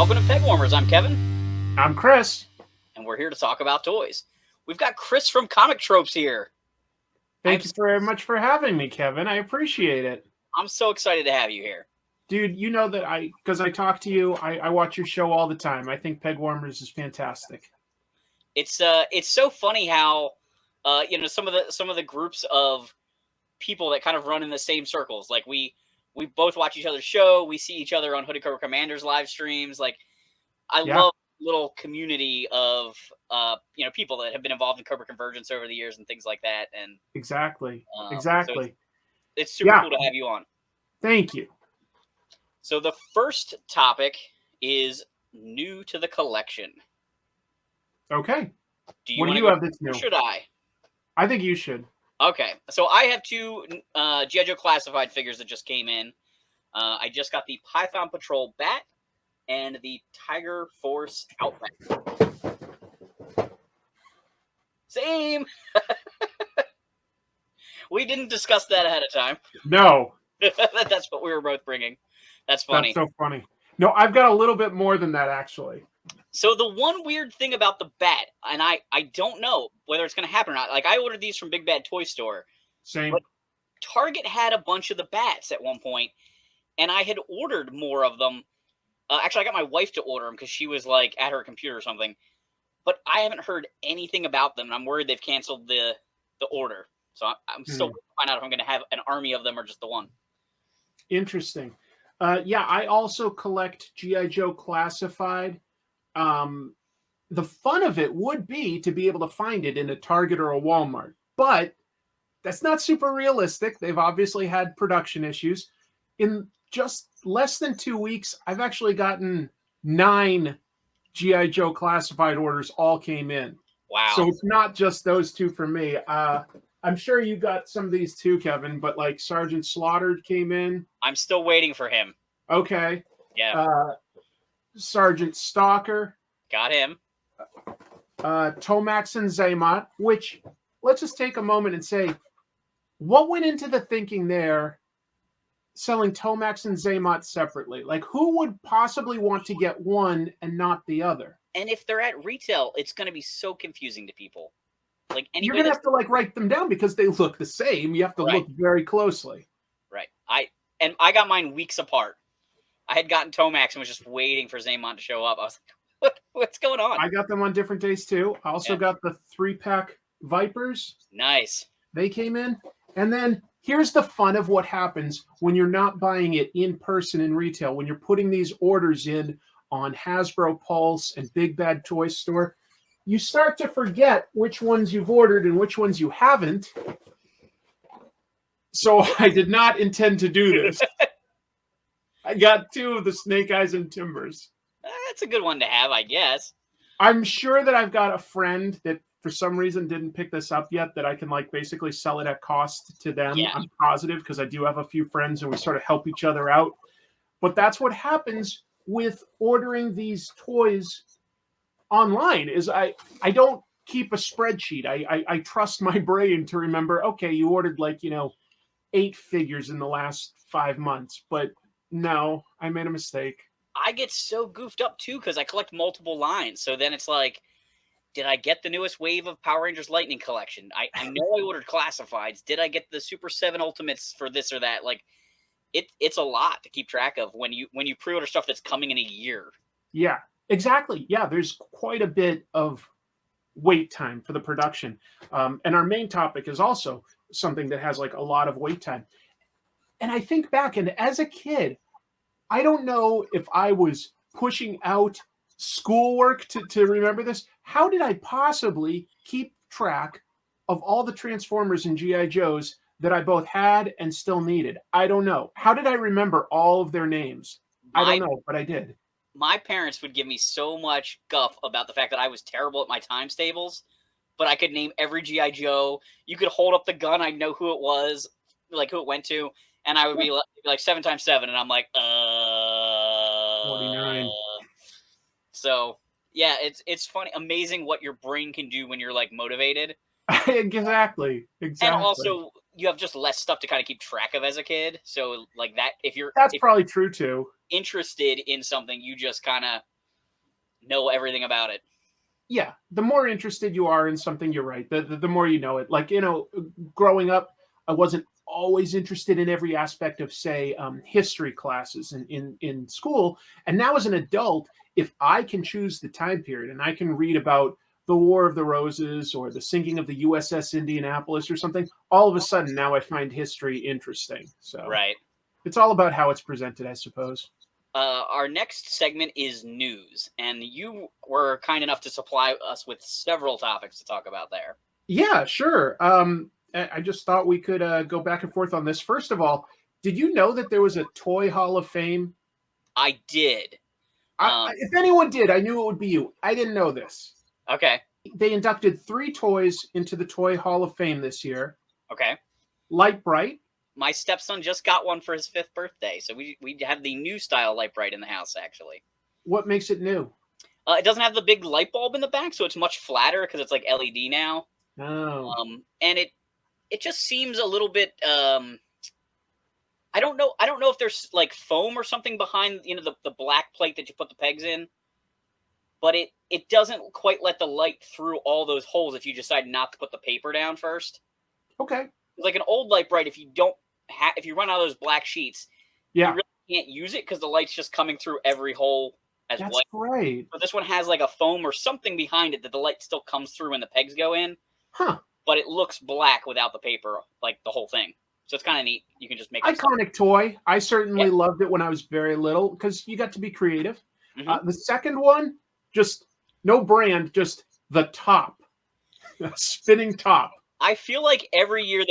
Welcome to Pegwarmers. I'm Kevin. I'm Chris. And we're here to talk about toys. We've got Chris from Comic Tropes here. Thank you very much for having me, Kevin. I appreciate it. I'm so excited to have you here. Dude, you know that because I talk to you, I watch your show all the time. I think Pegwarmers is fantastic. It's so funny how some of the groups of people that kind of run in the same circles. Like we both watch each other's show. We see each other on Hooded Cobra Commanders live streams. Like I love little community of people that have been involved in Cobra Convergence over the years and things like that. And exactly. So it's super cool to have you on. Thank you. So the first topic is new to the collection. Okay. What do you have that's new? Should I? I think you should. Okay. So I have two G.I. Joe classified figures that just came in. I just got the Python Patrol Bat and the Tiger Force Outback. Same. We didn't discuss that ahead of time. No. That's what we were both bringing. That's funny. That's so funny. No, I've got a little bit more than that, actually. So the one weird thing about the bat, and I don't know whether it's going to happen or not. Like, I ordered these from Big Bad Toy Store. Same. But Target had a bunch of the bats at one point, and I had ordered more of them. Actually, I got my wife to order them because she was, like, at her computer or something. But I haven't heard anything about them, and I'm worried they've canceled the order. So I'm still trying to find out if I'm going to have an army of them or just the one. Interesting. I also collect G.I. Joe Classified. The fun of it would be to be able to find it in a Target or a Walmart. But that's not super realistic. They've obviously had production issues. In just less than 2 weeks, I've actually gotten 9 G.I. Joe Classified orders all came in. Wow. So it's not just those two for me. I'm sure you got some of these too, Kevin, but like Sergeant Slaughtered came in. I'm still waiting for him. Okay. Yeah. Sergeant Stalker. Got him. Tomax and Zaymot, which let's just take a moment and say, what went into the thinking there selling Tomax and Zaymot separately? Like, who would possibly want to get one and not the other? And if they're at retail, it's going to be so confusing to people. Like you're going to have to like write them down because they look the same. You have to look very closely. Right. I got mine weeks apart. I had gotten Tomax and was just waiting for Zaymot to show up. I was like, what's going on? I got them on different days too. I also got the 3-pack Vipers. Nice. They came in. And then here's the fun of what happens when you're not buying it in person in retail. When you're putting these orders in on Hasbro Pulse and Big Bad Toy Store, you start to forget which ones you've ordered and which ones you haven't. So I did not intend to do this. I got 2 of the Snake Eyes and Timbers. That's a good one to have, I guess. I'm sure that I've got a friend that for some reason didn't pick this up yet that I can like basically sell it at cost to them. Yeah. I'm positive because I do have a few friends and we sort of help each other out. But that's what happens with ordering these toys online is I don't keep a spreadsheet. I trust my brain to remember, okay, you ordered 8 figures in the last 5 months, but no, I made a mistake. I get so goofed up too because I collect multiple lines. So then it's like, did I get the newest wave of Power Rangers Lightning Collection? I know I ordered classifieds. Did I get the Super 7 Ultimates for this or that? Like it's a lot to keep track of when you pre-order stuff that's coming in a year. Yeah. Exactly. Yeah, there's quite a bit of wait time for the production. And our main topic is also something that has like a lot of wait time. And I think back, and as a kid, I don't know if I was pushing out schoolwork to remember this. How did I possibly keep track of all the Transformers and G.I. Joes that I both had and still needed? I don't know. How did I remember all of their names? I don't know, but I did. My parents would give me so much guff about the fact that I was terrible at my times tables, but I could name every G.I. Joe. You could hold up the gun. I'd know who it was, like who it went to. And I would be like 7 times 7. And I'm like, 49. So yeah, it's funny. Amazing what your brain can do when you're like motivated. Exactly. And also you have just less stuff to kind of keep track of as a kid. So like that, that's probably true too. Interested in something, you just kind of know everything about it. Yeah, the more interested you are in something, you're right. The more you know it. Like, growing up, I wasn't always interested in every aspect of, say, history classes in school. And now as an adult, if I can choose the time period and I can read about the War of the Roses or the sinking of the USS Indianapolis or something, all of a sudden now I find history interesting. So Right. it's all about how it's presented, I suppose. Our next segment is news, and you were kind enough to supply us with several topics to talk about there. Yeah, sure. I just thought we could go back and forth on this. First of all, did you know that there was a Toy Hall of Fame? I did. If anyone did, I knew it would be you. I didn't know this. Okay. They inducted 3 toys into the Toy Hall of Fame this year. Okay. Light Bright. My stepson just got one for his 5th birthday, so we have the new style Light Bright in the house, actually. What makes it new? It doesn't have the big light bulb in the back, so it's much flatter because it's like LED now. Oh. And it just seems a little bit. I don't know if there's like foam or something behind the black plate that you put the pegs in, but it doesn't quite let the light through all those holes if you decide not to put the paper down first. Okay. Like an old Light Bright, if you run out of those black sheets, yeah, you really can't use it because the light's just coming through every hole as That's white. great. But this one has like a foam or something behind it that the light still comes through when the pegs go in. Huh. But it looks black without the paper, like the whole thing. So it's kind of neat. You can just make iconic toy. I certainly loved it when I was very little because you got to be creative. Mm-hmm. The second one, just no brand, just the top, a spinning top. I feel like every year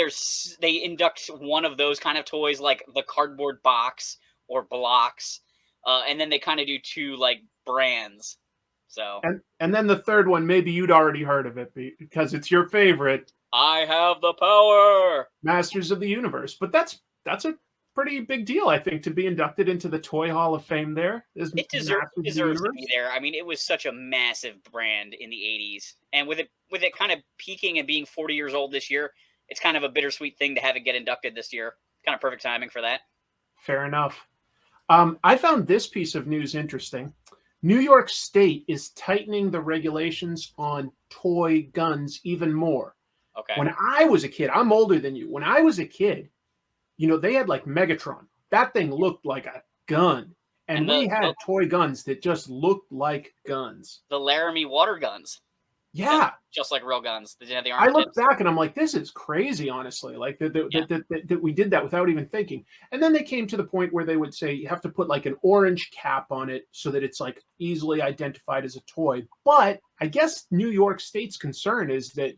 they induct one of those kind of toys, like the cardboard box or blocks, and then they kind of do 2 like brands. So and then the third one, maybe you'd already heard of it because it's your favorite. I have the power, Masters of the Universe. But that's a pretty big deal, I think, to be inducted into the Toy Hall of Fame. It deserves to be there. I mean, it was such a massive brand in the 80s, and with it kind of peaking and being 40 years old this year, it's kind of a bittersweet thing to have it get inducted this year. Kind of perfect timing for that. Fair enough. I found this piece of news interesting. New York State is tightening the regulations on toy guns even more. Okay. When I was a kid, I'm older than you. When I was a kid, they had like Megatron. That thing looked like a gun. And we had toy guns that just looked like guns. The Laramie water guns. Yeah. Just like real guns. They didn't have the I look back and I'm like, this is crazy, honestly. Like that we did that without even thinking. And then they came to the point where they would say you have to put like an orange cap on it so that it's like easily identified as a toy. But I guess New York State's concern is that,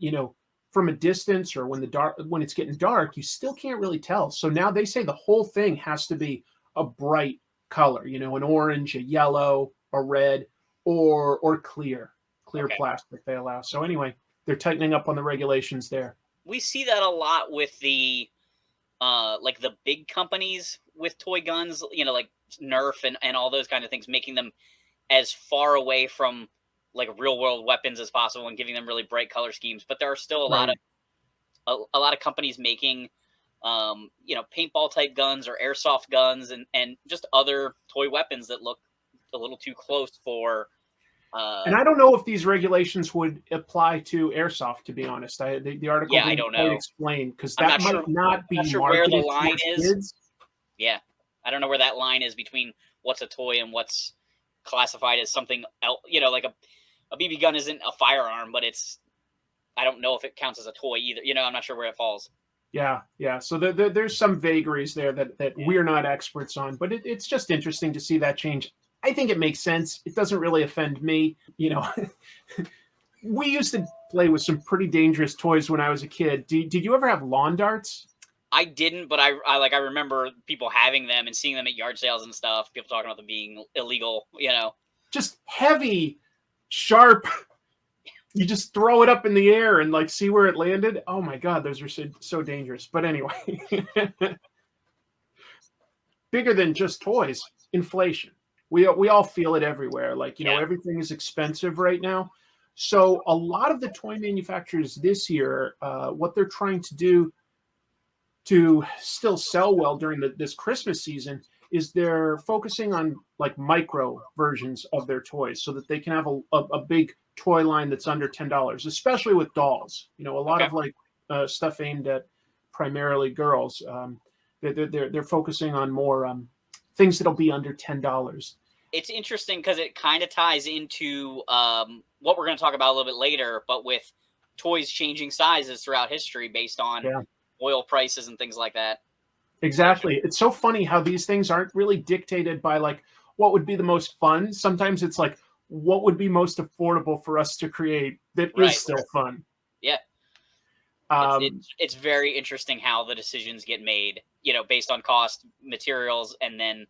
from a distance or when it's getting dark, you still can't really tell. So now they say the whole thing has to be a bright color, an orange, a yellow, a red, or clear plastic they allow. So anyway, they're tightening up on the regulations there. We see that a lot with the like the big companies with toy guns, like Nerf and all those kind of things, making them as far away from like real world weapons as possible and giving them really bright color schemes. But there are still a lot of companies making paintball type guns or airsoft guns and just other toy weapons that look a little too close for and I don't know if these regulations would apply to airsoft, to be honest. The article didn't quite explain because that might not be where the line is. Kids. Yeah, I don't know where that line is between what's a toy and what's classified as something else. Like a BB gun isn't a firearm, but I don't know if it counts as a toy either. I'm not sure where it falls. Yeah. So there's some vagaries there that we're not experts on, but it's just interesting to see that change. I think it makes sense. It doesn't really offend me. We used to play with some pretty dangerous toys when I was a kid. Did you ever have lawn darts? I didn't, but I remember people having them and seeing them at yard sales and stuff. People talking about them being illegal, Just heavy, sharp. You just throw it up in the air and like see where it landed. Oh my God, those are so dangerous. But anyway, bigger than just toys, inflation. We all feel it everywhere. Like, everything is expensive right now. So a lot of the toy manufacturers this year, what they're trying to do to still sell well during this Christmas season is they're focusing on like micro versions of their toys so that they can have a big toy line that's under $10, especially with dolls. You know, a lot Okay. of like stuff aimed at primarily girls. They're focusing on more things that'll be under $10. It's interesting because it kind of ties into what we're going to talk about a little bit later, but with toys changing sizes throughout history based on oil prices and things like that. Exactly. It's so funny how these things aren't really dictated by like what would be the most fun. Sometimes it's like what would be most affordable for us to create that is still fun. Yeah. It's very interesting how the decisions get made, you know, based on cost, materials, and then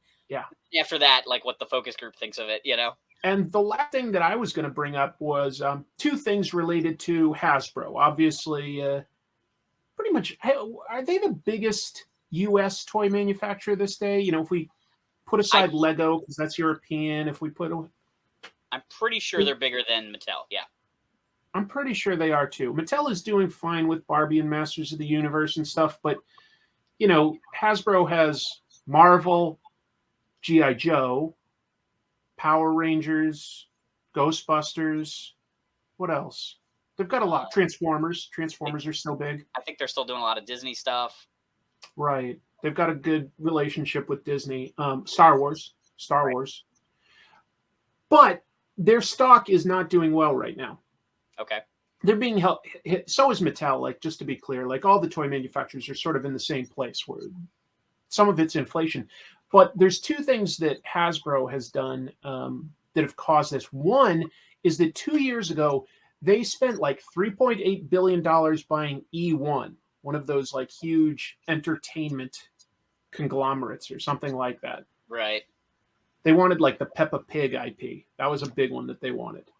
after that, like what the focus group thinks of it, you know. And the last thing that I was going to bring up was two things related to Hasbro. Obviously, pretty much, are they the biggest U.S. toy manufacturer this day? You know, if we put aside Lego, because that's European, if we put... I'm pretty sure they're bigger than Mattel, yeah. I'm pretty sure they are too. Mattel is doing fine with Barbie and Masters of the Universe and stuff, but, you know, Hasbro has Marvel, G.I. Joe, Power Rangers, Ghostbusters. What else? They've got a lot. Transformers. Transformers are still big. I think they're still doing a lot of Disney stuff. Right. They've got a good relationship with Disney. Star Wars. But their stock is not doing well right now. Okay. They're being hit. So is Mattel. Like, just to be clear, like all the toy manufacturers are sort of in the same place where some of it's inflation. But there's two things that Hasbro has done that have caused this. One is that 2 years ago, they spent like $3.8 billion buying E1, one of those like huge entertainment conglomerates or something like that. Right. They wanted like the Peppa Pig IP. That was a big one that they wanted.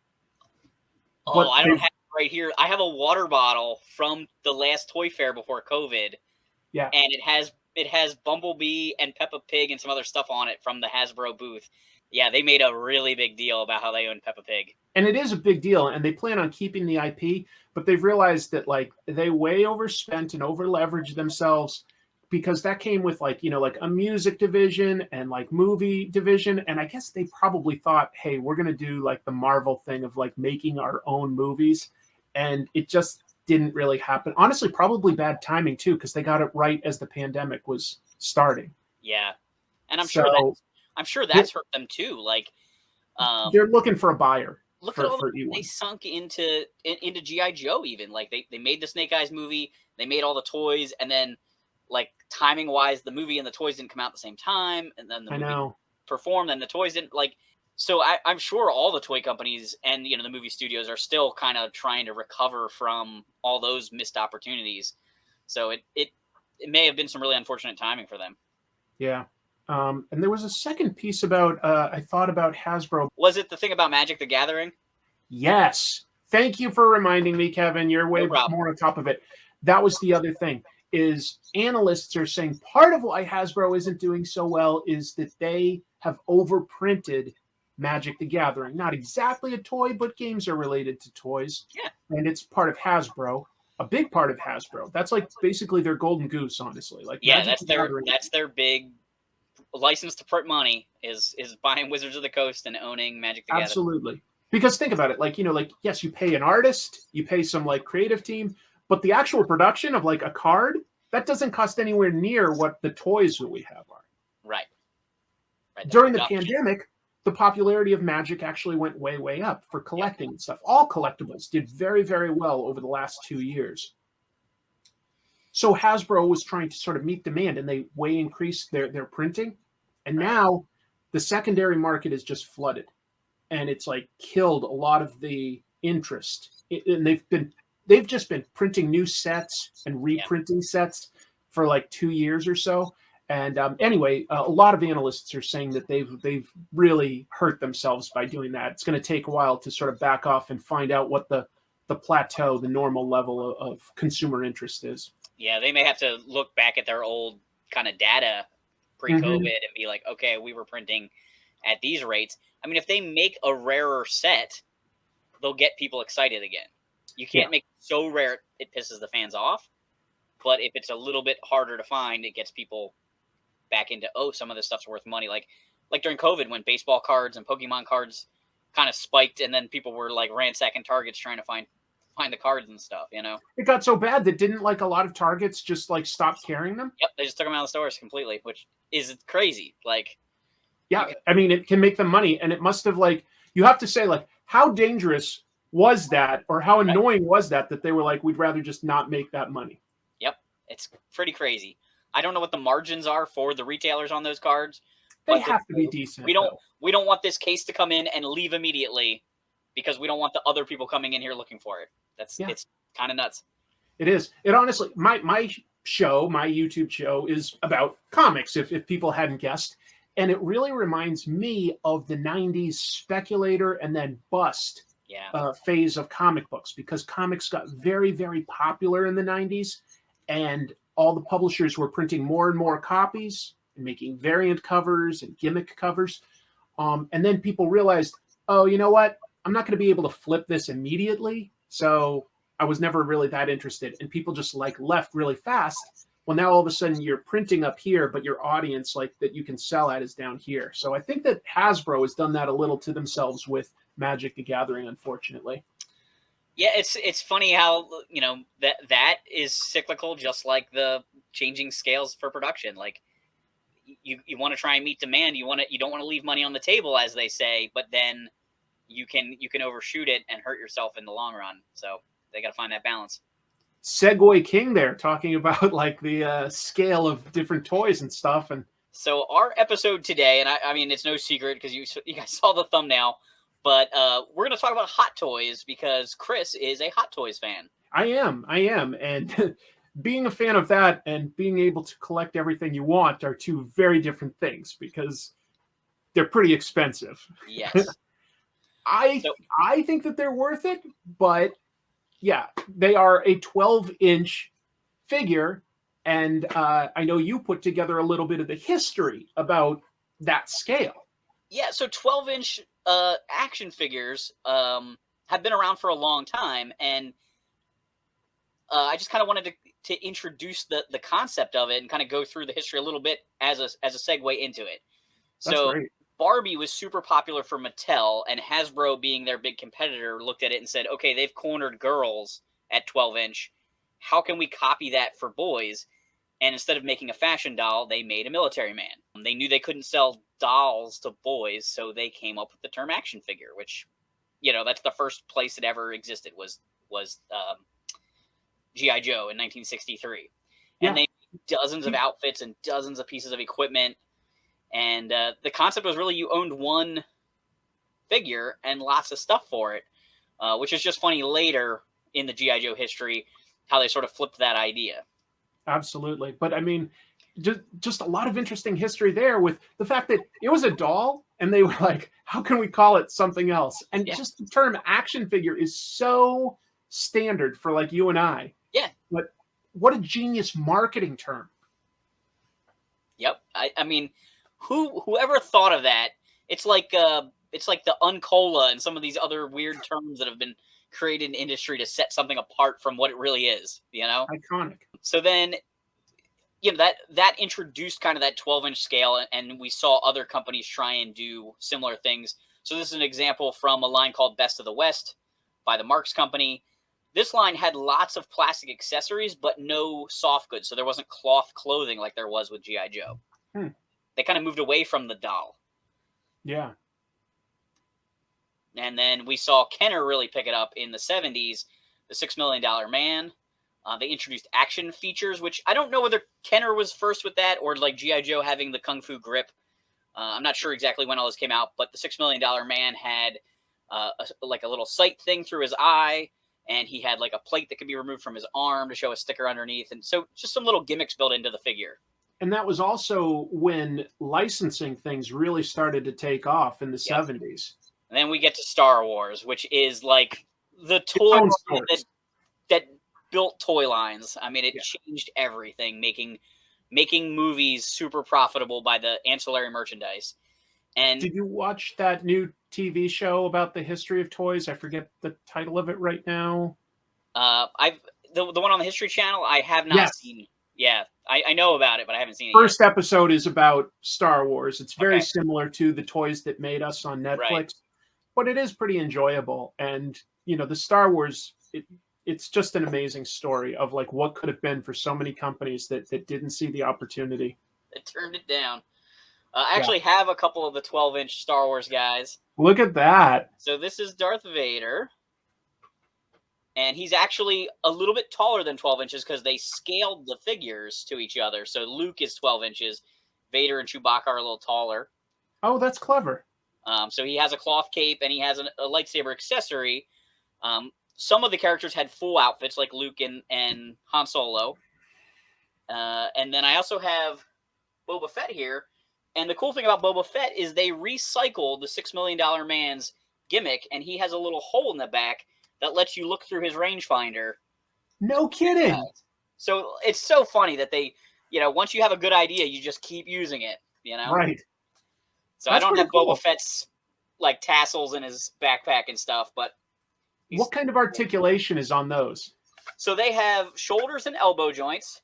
Oh, but I don't have it right here. I have a water bottle from the last toy fair before COVID. Yeah. And it has Bumblebee and Peppa Pig and some other stuff on it from the Hasbro booth. Yeah, they made a really big deal about how they own Peppa Pig. And it is a big deal, and they plan on keeping the IP, but they've realized that like they way overspent and over-leveraged themselves because that came with like, you know, like a music division and like movie division. And I guess they probably thought, hey, we're going to do like the Marvel thing of like making our own movies. And it just didn't really happen. Honestly, probably bad timing too, because they got it right as the pandemic was starting. Yeah. And I'm sure that's hurt them too. Like they're looking for a buyer. Look at all they sunk into G.I. Joe even. Like they made the Snake Eyes movie, they made all the toys, and then like timing wise, the movie and the toys didn't come out at the same time, and then the movie performed and the toys didn't like. So I'm sure all the toy companies and, you know, the movie studios are still kind of trying to recover from all those missed opportunities. So it may have been some really unfortunate timing for them. Yeah. And there was a second piece about, I thought about Hasbro. Was it the thing about Magic the Gathering? Yes. Thank you for reminding me, Kevin. You're way more on top of it. That was the other thing, is analysts are saying part of why Hasbro isn't doing so well is that they have overprinted Magic the Gathering. Not exactly a toy, but games are related to toys. Yeah. And it's part of Hasbro. A big part of Hasbro. That's like basically their golden goose, honestly. Like that's their big license to print money is buying Wizards of the Coast and owning Magic the Gathering. Absolutely. Because think about it, like, you know, like, yes, you pay an artist, you pay some like creative team, but the actual production of like a card, that doesn't cost anywhere near what the toys that we have are. Right. During the pandemic, the popularity of Magic actually went way, way up for collecting and stuff. All collectibles did very, very well over the last 2 years. So Hasbro was trying to sort of meet demand, and they way increased their printing. And now the secondary market is just flooded, and it's like killed a lot of the interest. And they've just been printing new sets and reprinting sets for like 2 years or so. And anyway, a lot of analysts are saying that they've really hurt themselves by doing that. It's going to take a while to sort of back off and find out what the plateau, the normal level of consumer interest is. Yeah, they may have to look back at their old kind of data pre-COVID and be like, okay, we were printing at these rates. I mean, if they make a rarer set, they'll get people excited again. You can't make it so rare it pisses the fans off. But if it's a little bit harder to find, it gets people back into, oh, some of this stuff's worth money. Like during COVID when baseball cards and Pokemon cards kind of spiked, and then people were like ransacking Targets trying to find the cards and stuff, you know? It got so bad that didn't like a lot of Targets just like stop carrying them? Yep, they just took them out of the stores completely, which is crazy. Like, yeah, I mean, it can make them money, and it must have, like, you have to say, like, how dangerous was that, or how annoying was that they were like, we'd rather just not make that money. Yep, it's pretty crazy. I don't know what the margins are for the retailers on those cards. They have to be decent. We don't want this case to come in and leave immediately because we don't want the other people coming in here looking for it. It's kind of nuts. It is. It honestly, my YouTube show is about comics, if people hadn't guessed. And it really reminds me of the 90s speculator and then bust phase of comic books, because comics got very, very popular in the 90s, and all the publishers were printing more and more copies and making variant covers and gimmick covers. And then people realized, oh, you know what? I'm not going to be able to flip this immediately. So I was never really that interested. And people just like left really fast. Well, now all of a sudden you're printing up here, but your audience like that you can sell at is down here. So I think that Hasbro has done that a little to themselves with Magic the Gathering, unfortunately. Yeah, it's funny how, you know, that is cyclical, just like the changing scales for production. Like you want to try and meet demand. You don't want to leave money on the table, as they say, but then you can overshoot it and hurt yourself in the long run. So they got to find that balance. Segway King there, talking about like the scale of different toys and stuff. And so our episode today, and I mean, it's no secret because you guys saw the thumbnail, but we're going to talk about Hot Toys because Chris is a Hot Toys fan. I am. And being a fan of that and being able to collect everything you want are two very different things, because they're pretty expensive. Yes. I think that they're worth it, but yeah, they are a 12-inch figure, and I know you put together a little bit of the history about that scale. Yeah, so 12-inch action figures have been around for a long time, and I just kind of wanted to introduce the concept of it and kind of go through the history a little bit as a segue into it. That's so great. Barbie was super popular for Mattel, and Hasbro, being their big competitor, looked at it and said, okay, they've cornered girls at 12-inch. How can we copy that for boys? And instead of making a fashion doll, they made a military man. They knew they couldn't sell dolls to boys, so they came up with the term action figure, which, you know, that's the first place it ever existed was G.I. Joe in 1963. Yeah. And they made dozens of outfits and dozens of pieces of equipment. And the concept was really you owned one figure and lots of stuff for it, which is just funny later in the G.I. Joe history how they sort of flipped that idea. Absolutely. But I mean, just a lot of interesting history there with the fact that it was a doll and they were like, how can we call it something else? And just the term action figure is so standard for like you and I. Yeah. But what a genius marketing term. Yep. I mean, whoever thought of that? It's like the Uncola and some of these other weird terms that have been created in industry to set something apart from what it really is, you know? Iconic. So then, you know, that introduced kind of that 12-inch scale, and we saw other companies try and do similar things. So this is an example from a line called Best of the West by the Marx Company. This line had lots of plastic accessories, but no soft goods. So there wasn't cloth clothing like there was with G.I. Joe. They kind of moved away from the doll. Yeah. And then we saw Kenner really pick it up in the 70s, the $6 Million Man. They introduced action features, which I don't know whether Kenner was first with that or like G.I. Joe having the Kung Fu grip. I'm not sure exactly when all this came out, but the $6 Million Man had like a little sight thing through his eye, and he had like a plate that could be removed from his arm to show a sticker underneath. And so just some little gimmicks built into the figure. And that was also when licensing things really started to take off in the 70s. And then we get to Star Wars, which is like the toy that built toy lines. I mean, it changed everything, making movies super profitable by the ancillary merchandise. And did you watch that new TV show about the history of toys? I forget the title of it right now. The one on the History Channel, I have not seen. Yeah, I know about it, but I haven't seen it First episode is about Star Wars. It's yet. very Okay, similar to The Toys That Made Us on right. Netflix, but it is pretty enjoyable. And the Star Wars, it's just an amazing story of like what could have been for so many companies that didn't see the opportunity. It turned it down. I Yeah. actually have a couple of the 12-inch Star Wars guys. Look at that. So this is Darth Vader. And he's actually a little bit taller than 12 inches because they scaled the figures to each other. So Luke is 12 inches. Vader and Chewbacca are a little taller. Oh, that's clever. So he has a cloth cape and he has a lightsaber accessory. Some of the characters had full outfits, like Luke and Han Solo. And then I also have Boba Fett here. And the cool thing about Boba Fett is they recycled the $6 Million Man's gimmick, and he has a little hole in the back that lets you look through his rangefinder. No kidding. So it's so funny that they, once you have a good idea, you just keep using it, Right. So that's I don't have Boba Fett's like tassels in his backpack and stuff, but what kind of articulation is on those? So they have shoulders and elbow joints.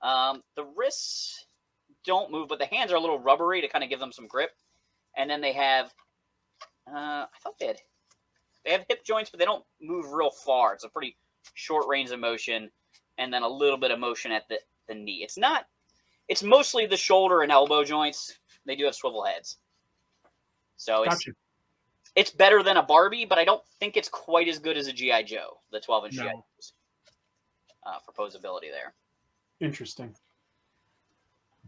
The wrists don't move, but the hands are a little rubbery to kind of give them some grip. And then they have, I thought they have hip joints, but they don't move real far. It's a pretty short range of motion, and then a little bit of motion at the knee. It's mostly the shoulder and elbow joints. They do have swivel heads. So it's better than a Barbie, but I don't think it's quite as good as a G.I. Joe, the 12-inch G.I. Joes, for posability there. Interesting.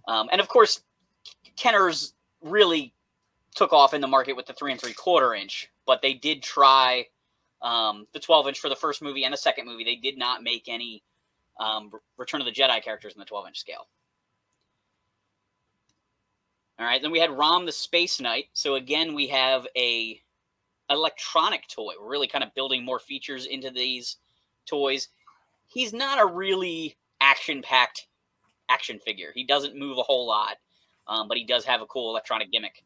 And of course, Kenner's really took off in the market with the 3 3/4 inch, but they did try the 12-inch for the first movie and the second movie. They did not make any Return of the Jedi characters in the 12-inch scale. All right, then we had Rom the Space Knight. So again, we have a electronic toy. We're really kind of building more features into these toys. He's not a really action-packed action figure. He doesn't move a whole lot, but he does have a cool electronic gimmick.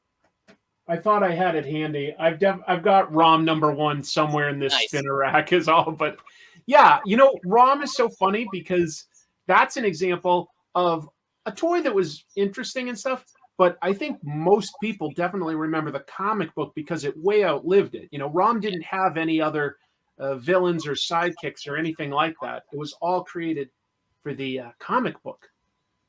I thought I had it handy. I've got ROM #1 somewhere in this spinner rack is all, but yeah, ROM is so funny because that's an example of a toy that was interesting and stuff, but I think most people definitely remember the comic book because it way outlived it. ROM didn't have any other villains or sidekicks or anything like that. It was all created for the comic book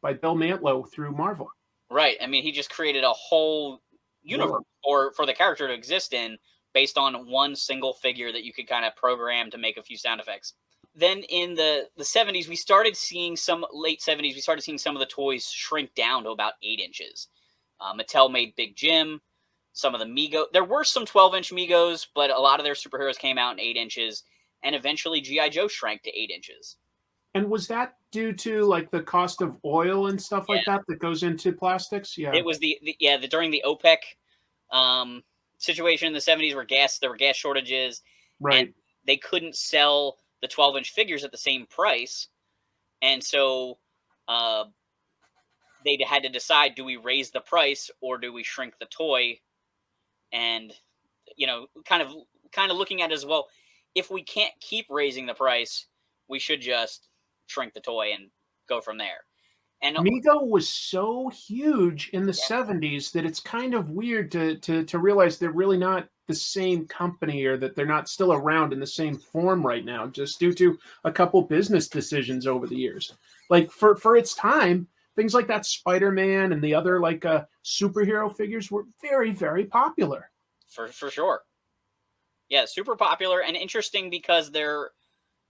by Bill Mantlo through Marvel. Right. I mean, he just created a whole universe for the character to exist in based on one single figure that you could kind of program to make a few sound effects. Then in the 70s, we started seeing late 70s, we started seeing some of the toys shrink down to about 8 inches. Mattel made Big Jim, some of the Mego. There were some 12-inch Megos, but a lot of their superheroes came out in 8 inches, and eventually G.I. Joe shrank to 8 inches. And was that due to like the cost of oil and stuff like that goes into plastics? Yeah, it was during the OPEC situation in the 70s where there were gas shortages, right? And they couldn't sell the 12-inch figures at the same price, and so they had to decide: do we raise the price or do we shrink the toy? And kind of looking at it as well, if we can't keep raising the price, we should just shrink the toy and go from there. And Mego was so huge in the 70s that it's kind of weird to realize they're really not the same company or that they're not still around in the same form right now, just due to a couple business decisions over the years. Like for its time, things like that Spider-Man and the other like superhero figures were very, very popular. For sure. Yeah, super popular and interesting because they're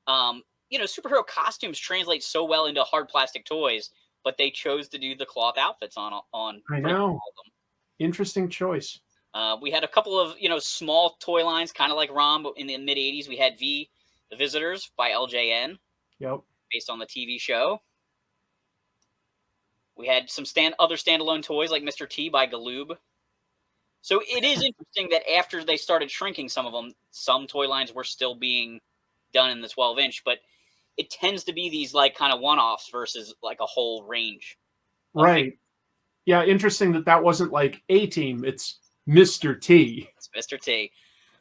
superhero costumes translate so well into hard plastic toys, but they chose to do the cloth outfits on. I know. Interesting choice. We had a couple of small toy lines, kind of like ROM, but in the mid '80s we had The Visitors by LJN. Yep. Based on the TV show. We had some other standalone toys like Mr. T by Galoob. So it is interesting that after they started shrinking some of them, some toy lines were still being done in the 12-inch, but it tends to be these like kind of one-offs versus like a whole range. Right. Yeah, interesting that wasn't like A-Team. It's Mr. T. It's Mr. T.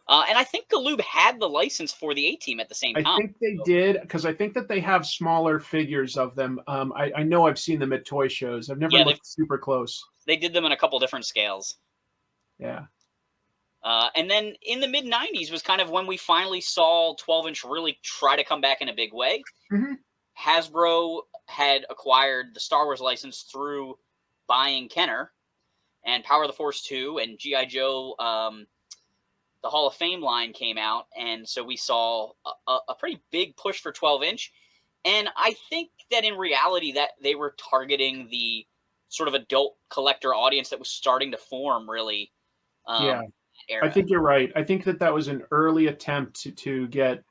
And I think Galoob had the license for the A-Team at the same I time. think they did, because I think that they have smaller figures of them. I know I've seen them at toy shows. I've never Yeah, looked super close. they did them in a couple different scales. Yeah. And then in the mid 90s was kind of when we finally saw 12-inch really try to come back in a big way. Mm-hmm. Hasbro had acquired the Star Wars license through buying Kenner, and Power of the Force 2 and G.I. Joe, the Hall of Fame line came out. And so we saw a pretty big push for 12-inch. And I think that in reality that they were targeting the sort of adult collector audience that was starting to form, really. Yeah. Era. I think you're right. I think that was an early attempt to get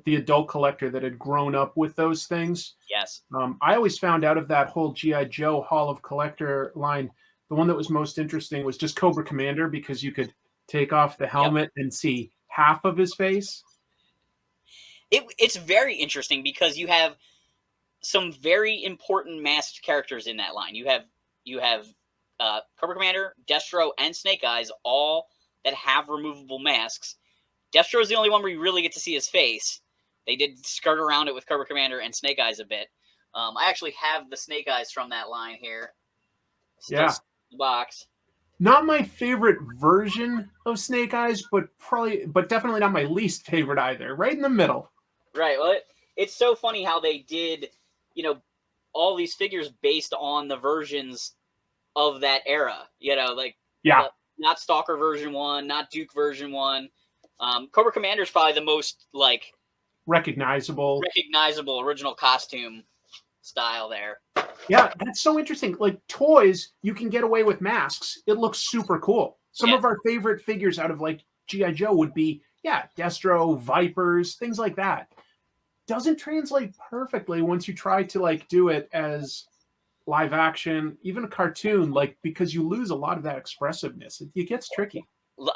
the adult collector that had grown up with those things. Yes. I always found out of that whole G.I. Joe Hall of Collector line, the one that was most interesting was just Cobra Commander, because you could take off the helmet and see half of his face. It's very interesting because you have some very important masked characters in that line. You have Cobra Commander, Destro, and Snake Eyes, all that have removable masks. Destro is the only one where you really get to see his face. They did skirt around it with Cobra Commander and Snake Eyes a bit. I actually have the Snake Eyes from that line here. Still Yeah. in the box. Not my favorite version of Snake Eyes, but definitely not my least favorite either. Right in the middle. Right. Well, it's so funny how they did, all these figures based on the versions of that era. Yeah. Not Stalker version 1, not Duke version 1. Cobra Commander is probably the most recognizable original costume style there. Yeah, that's so interesting. Like toys, you can get away with masks. It looks super cool. Some of our favorite figures out of like G.I. Joe would be, Destro, Vipers, things like that. Doesn't translate perfectly once you try to do it as live action, even a cartoon, because you lose a lot of that expressiveness. It gets tricky.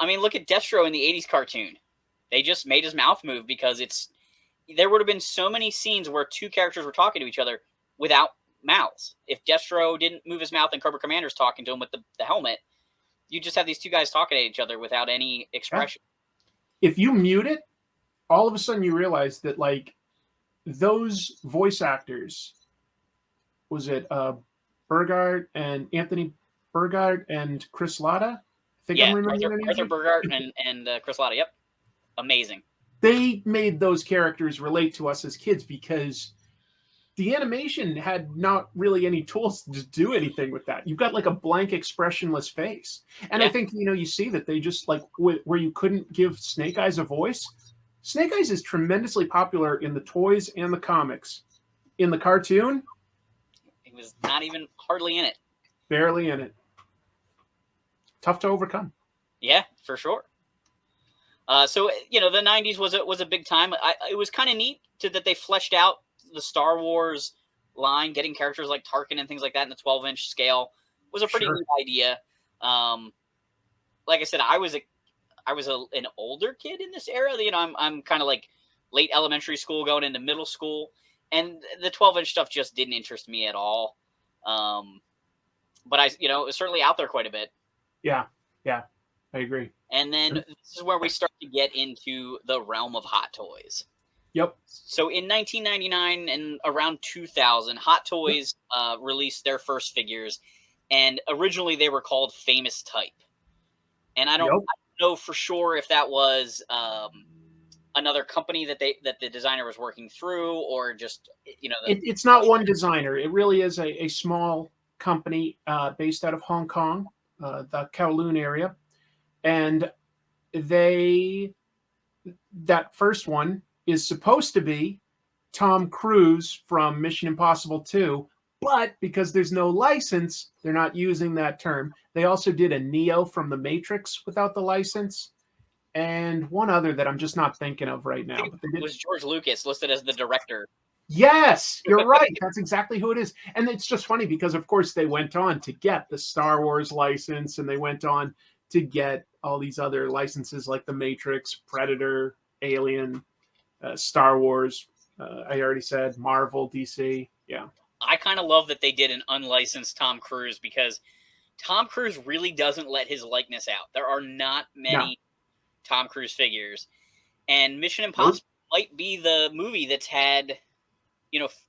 I mean, look at Destro in the 80s cartoon. They just made his mouth move because there would have been so many scenes where two characters were talking to each other without mouths. If Destro didn't move his mouth and Cobra Commander's talking to him with the helmet, you just have these two guys talking to each other without any expression. Yeah. If you mute it, all of a sudden you realize that those voice actors, was it Burgard and Anthony Burgard and Chris Latta? I think I'm remembering Arthur Burgard and Chris Latta. Yep, amazing. They made those characters relate to us as kids because the animation had not really any tools to do anything with that. You've got a blank, expressionless face. And I think, you see that they just where you couldn't give Snake Eyes a voice. Snake Eyes is tremendously popular in the toys and the comics. In the cartoon, he was not even hardly in it. Barely in it. Tough to overcome. Yeah, for sure. So, the 90s was a big time. It was kind of neat that they fleshed out the Star Wars line, getting characters like Tarkin and things like that in the 12-inch scale was a pretty neat idea. Like I said, I was an older kid in this era. I'm kind of late elementary school going into middle school, and the 12-inch stuff just didn't interest me at all. But it was certainly out there quite a bit. Yeah, I agree. And then this is where we start to get into the realm of Hot Toys. Yep. So in 1999 and around 2000, Hot Toys released their first figures, and originally they were called Famous Type. And I don't know for sure if that was another company that the designer was working through, or just it's not one designer. It really is a small company based out of Hong Kong, the Kowloon area, and that first one is supposed to be Tom Cruise from Mission Impossible 2, but because there's no license, they're not using that term. They also did a Neo from The Matrix without the license, and one other that I'm just not thinking of right now. But it was George Lucas listed as the director. Yes, you're right. That's exactly who it is. And it's just funny because, of course, they went on to get the Star Wars license, and they went on to get all these other licenses like The Matrix, Predator, Alien, Star Wars, I already said, Marvel, DC. Yeah. I kind of love that they did an unlicensed Tom Cruise, because Tom Cruise really doesn't let his likeness out. There are not many Tom Cruise figures. And Mission Nope. Impossible might be the movie that's had,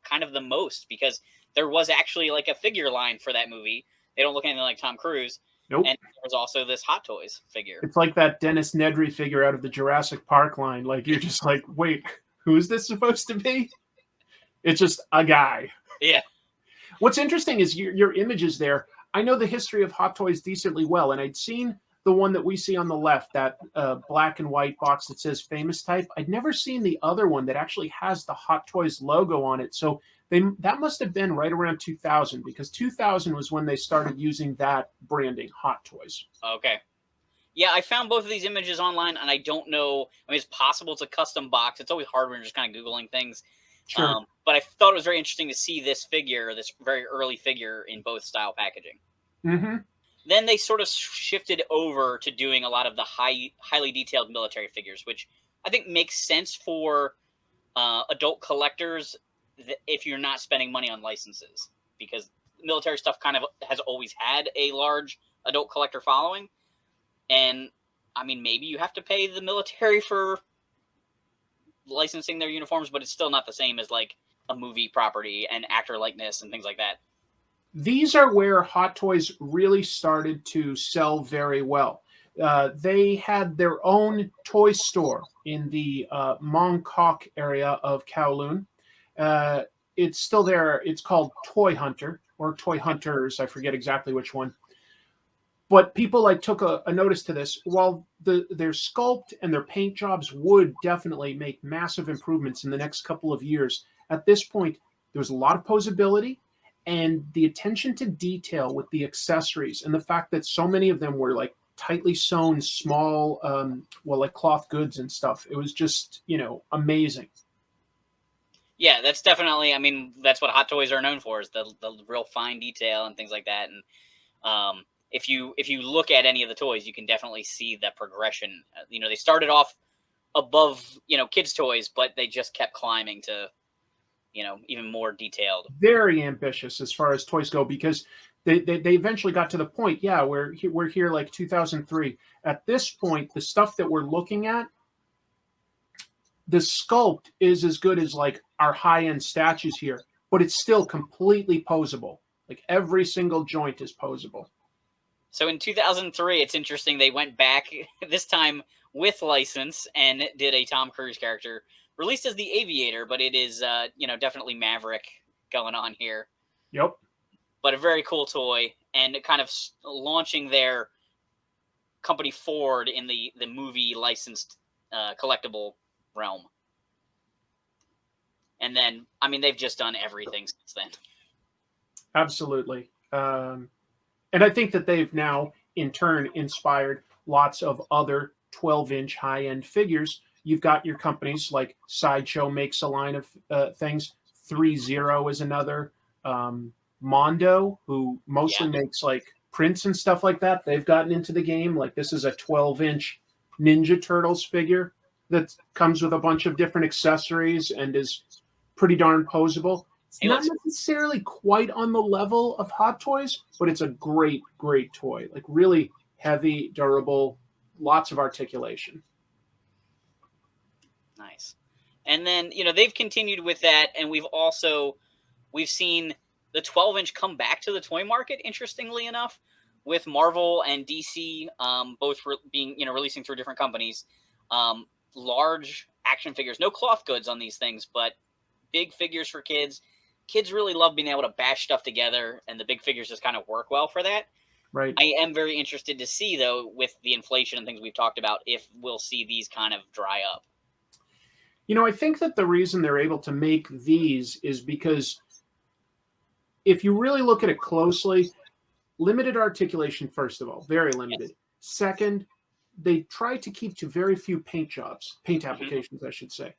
kind of the most, because there was actually like a figure line for that movie. They don't look anything like Tom Cruise. Nope. And there was also this Hot Toys figure. It's like that Dennis Nedry figure out of the Jurassic Park line. Like, you're just like, wait, who is this supposed to be? It's just a guy. Yeah. What's interesting is your images there. I know the history of Hot Toys decently well, and I'd seen the one that we see on the left, that black and white box that says Famous Type. I'd never seen the other one that actually has the Hot Toys logo on it. So that must have been right around 2000, because 2000 was when they started using that branding, Hot Toys. Okay. Yeah, I found both of these images online, and I don't know. I mean, it's possible it's a custom box. It's always hard when you're just kind of Googling things. Sure. But I thought it was very interesting to see this figure, this very early figure, in both style packaging. Mm-hmm. Then they sort of shifted over to doing a lot of the highly detailed military figures, which I think makes sense for adult collectors if you're not spending money on licenses, because military stuff kind of has always had a large adult collector following. And I mean, maybe you have to pay the military for licensing their uniforms, but it's still not the same as like a movie property and actor likeness and things like that. These are where Hot Toys really started to sell very well. They had their own toy store in the Mongkok area of Kowloon. It's still there. It's called Toy Hunter or Toy Hunters. I forget exactly which one. But people took a notice to this. While their sculpt and their paint jobs would definitely make massive improvements in the next couple of years, at this point, there was a lot of posability, and the attention to detail with the accessories, and the fact that so many of them were like tightly sewn, small, like cloth goods and stuff. It was just, amazing. Yeah, that's definitely. I mean, that's what Hot Toys are known for, is the real fine detail and things like that. And if you look at any of the toys, you can definitely see that progression. They started off above kids' toys, but they just kept climbing to even more detailed. Very ambitious as far as toys go, because they eventually got to the point, we're here like 2003. At this point, the stuff that we're looking at, the sculpt is as good as like our high-end statues here, but it's still completely posable. Like every single joint is posable. So in 2003, it's interesting, they went back, this time with license, and did a Tom Cruise character, released as the Aviator, but it is, definitely Maverick going on here. Yep. But a very cool toy, and kind of launching their company forward in the movie licensed collectible realm. And then, I mean, they've just done everything since then. Absolutely. And I think that they've now, in turn, inspired lots of other 12-inch high-end figures. You've got your companies like Sideshow makes a line of things. 3-0 is another. Mondo, who mostly makes like prints and stuff like that. They've gotten into the game. Like, this is a 12-inch Ninja Turtles figure that comes with a bunch of different accessories and is pretty darn posable. It's not necessarily quite on the level of Hot Toys, but it's a great, great toy. Like, really heavy, durable, lots of articulation. Nice. And then, they've continued with that, and we've seen the 12-inch come back to the toy market, interestingly enough, with Marvel and DC both being, releasing through different companies. Large action figures, no cloth goods on these things, but big figures for kids. Kids really love being able to bash stuff together, and the big figures just kind of work well for that. Right. I am very interested to see, though, with the inflation and things we've talked about, if we'll see these kind of dry up. I think that the reason they're able to make these is because if you really look at it closely, limited articulation, first of all, very limited. Yes. Second, they try to keep to very few paint applications, I should say.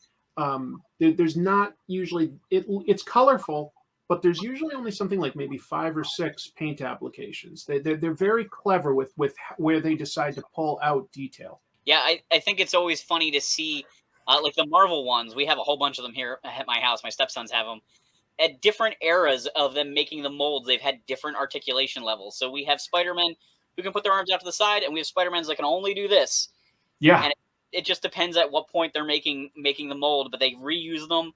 There's not usually, it's colorful, but there's usually only something like maybe 5 or 6 paint applications. They're very clever with where they decide to pull out detail. Yeah, I think it's always funny to see, like the Marvel ones. We have a whole bunch of them here at my house. My stepsons have them. At different eras of them making the molds, they've had different articulation levels. So we have Spider-Man who can put their arms out to the side, and we have Spider-Mans that can only do this. Yeah. And it just depends at what point they're making the mold, but they reuse them.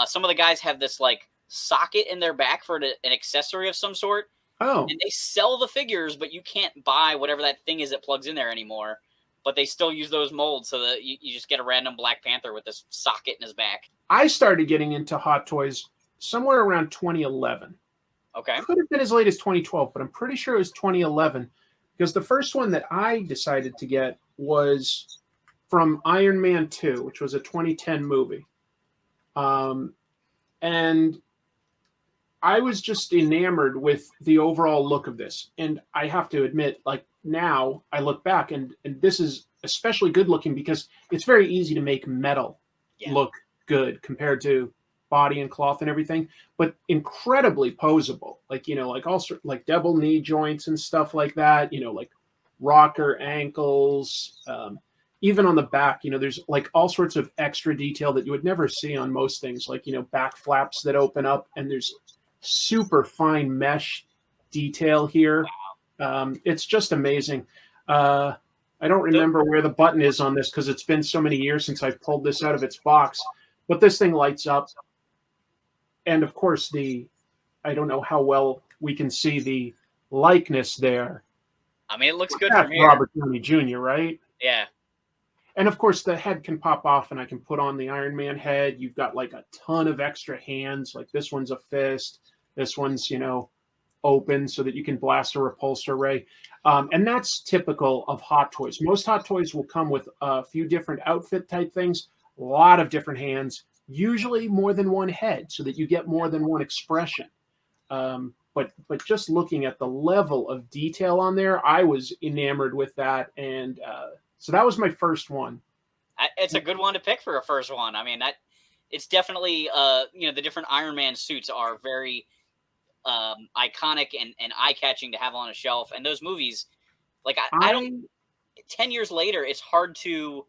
Some of the guys have this like socket in their back for an accessory of some sort. Oh, And they sell the figures, but you can't buy whatever that thing is that plugs in there anymore. But they still use those molds, so that you just get a random Black Panther with this socket in his back. I started getting into Hot Toys somewhere around 2011. Okay. Could have been as late as 2012, but I'm pretty sure it was 2011 because the first one that I decided to get was from Iron Man 2, which was a 2010 movie. And I was just enamored with the overall look of this. And I have to admit, like now I look back and this is especially good looking because it's very easy to make metal look good compared to body and cloth and everything, but incredibly posable. Like, you know, like also like double knee joints and stuff like that, you know, like rocker ankles, even on the back, you know, there's like all sorts of extra detail that you would never see on most things, like, you know, back flaps that open up and there's super fine mesh detail here. It's just amazing. I don't remember where the button is on this because it's been so many years since I've pulled this out of its box, but this thing lights up. And of course, I don't know how well we can see the likeness there. I mean, it looks good That's from here. Robert Downey Jr., right? Yeah. And of course, the head can pop off and I can put on the Iron Man head. You've got like a ton of extra hands. Like this one's a fist. This one's, you know, open so that you can blast a repulsor ray. And that's typical of Hot Toys. Most Hot Toys will come with a few different outfit type things, a lot of different hands, usually more than one head so that you get more than one expression. But just looking at the level of detail on there, I was enamored with that. And so that was my first one. It's a good one to pick for a first one. I mean, it's definitely, you know, the different Iron Man suits are very iconic and eye-catching to have on a shelf. And those movies, like, I don't, 10 years later, it's hard to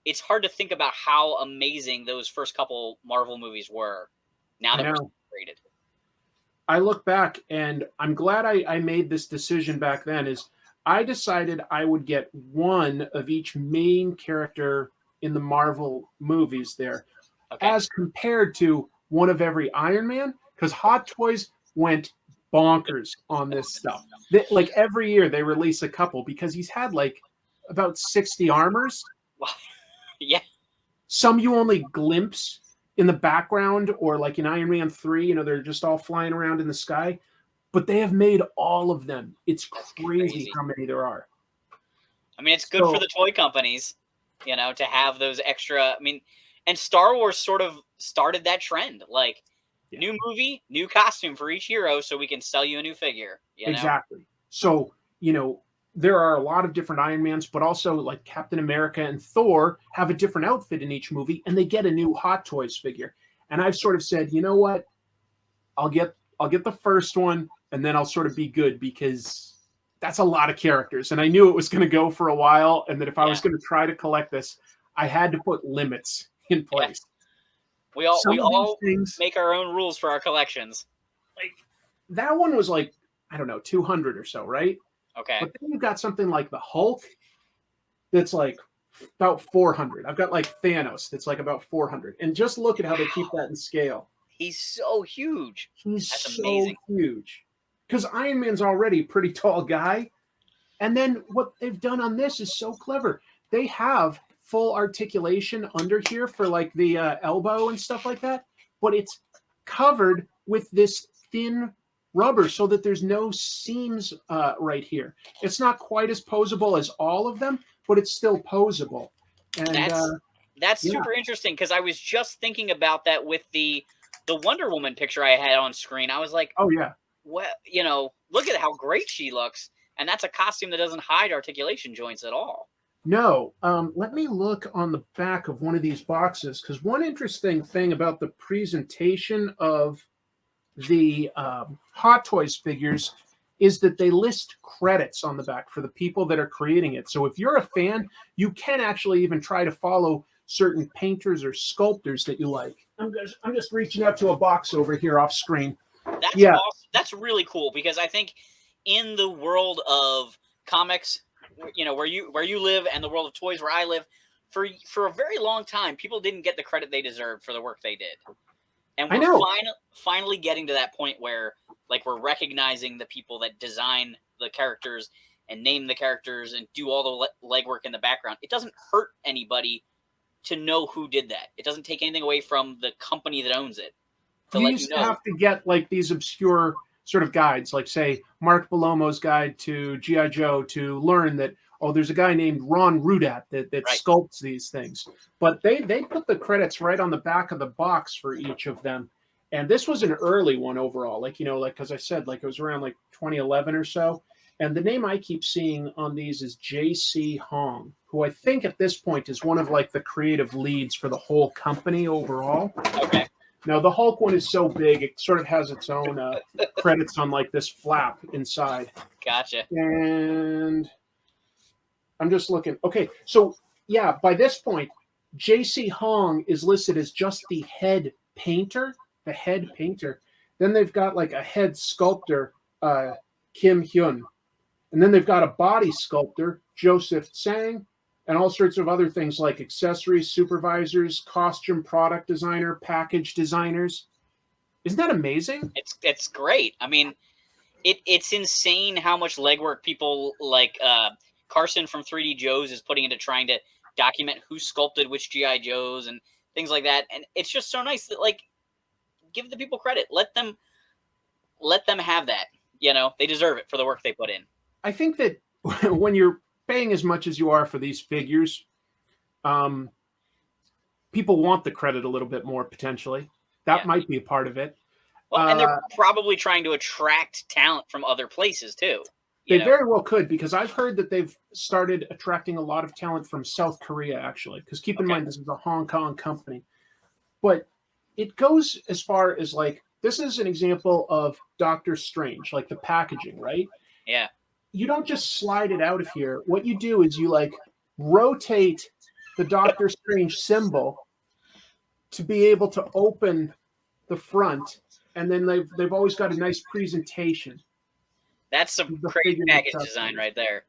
think about how amazing those first couple Marvel movies were now that we're separated. I look back and I'm glad I made this decision back then. Is I decided I would get one of each main character in the Marvel movies there, as compared to one of every Iron Man, because Hot Toys went bonkers on this stuff. Like every year they release a couple because he's had like about 60 armors. Yeah. Some you only glimpse in the background, or like in Iron Man 3, you know, they're just all flying around in the sky. But they have made all of them. It's crazy how many there are. I mean, it's good for the toy companies, you know, to have those extra. I mean, and Star Wars sort of started that trend. Like, new movie, new costume for each hero, so we can sell you a new figure. You know? Exactly. So, you know, there are a lot of different Iron Mans, but also like Captain America and Thor have a different outfit in each movie, and they get a new Hot Toys figure. And I've sort of said, you know what? I'll get the first one, and then I'll sort of be good because that's a lot of characters. And I knew it was going to go for a while, and that if I was going to try to collect this, I had to put limits in place. We all make our own rules for our collections. Like that one was like, I don't know, 200 or so, right? Okay. But then you've got something like the Hulk that's like about 400. I've got like Thanos that's like about 400. And just look at how they keep that in scale. He's so huge. That's amazing. Huge. Because Iron Man's already a pretty tall guy. And then what they've done on this is so clever. They have full articulation under here for like the elbow and stuff like that. But it's covered with this thin rubber so that there's no seams right here. It's not quite as posable as all of them, but it's still posable. And that's super interesting because I was just thinking about that with the Wonder Woman picture I had on screen. I was like, oh yeah, well, you know, look at how great she looks, and that's a costume that doesn't hide articulation joints at all. No, let me look on the back of one of these boxes, because one interesting thing about the presentation of the Hot Toys figures is that they list credits on the back for the people that are creating it. So if you're a fan, you can actually even try to follow certain painters or sculptors that you like. I'm just reaching out to a box over here off screen. That's awesome. That's really cool because I think in the world of comics, you know, where you live and the world of toys where I live, for a very long time, people didn't get the credit they deserved for the work they did. And I we're know. finally getting to that point where, like, we're recognizing the people that design the characters and name the characters and do all the legwork in the background. It doesn't hurt anybody to know who did that. It doesn't take anything away from the company that owns it to You let used you to know. have to get like these obscure sort of guides, like say Mark Belomo's guide to G.I. Joe, to learn that, oh, there's a guy named Ron Rudat that Right. sculpts these things. But they put the credits right on the back of the box for each of them. And this was an early one overall. Like, you know, like, as I said, like it was around like 2011 or so. And the name I keep seeing on these is J.C. Hong, who I think at this point is one of like the creative leads for the whole company overall. Okay. Now, the Hulk one is so big, it sort of has its own credits on like this flap inside. Gotcha. And I'm just looking. Okay, so yeah, by this point, J.C. Hong is listed as just the head painter, Then they've got like a head sculptor, Kim Hyun. And then they've got a body sculptor, Joseph Tsang, and all sorts of other things like accessories supervisors, costume product designer, package designers. Isn't that amazing? It's great. I mean, it's insane how much legwork people like Carson from 3D Joe's is putting into trying to document who sculpted which G.I. Joes and things like that. And it's just so nice that, like, give the people credit. Let them have that. You know, they deserve it for the work they put in. I think that when you're paying as much as you are for these figures, people want the credit a little bit more potentially. That might be a part of it. Well, and they're probably trying to attract talent from other places too. They very well could, because I've heard that they've started attracting a lot of talent from South Korea, actually. Because keep in mind, this is a Hong Kong company. But it goes as far as, like, this is an example of Doctor Strange, like the packaging, right? Yeah. You don't just slide it out of here. What you do is you, like, rotate the Doctor Strange symbol to be able to open the front, and then they've always got a nice presentation. That's some great package design right there.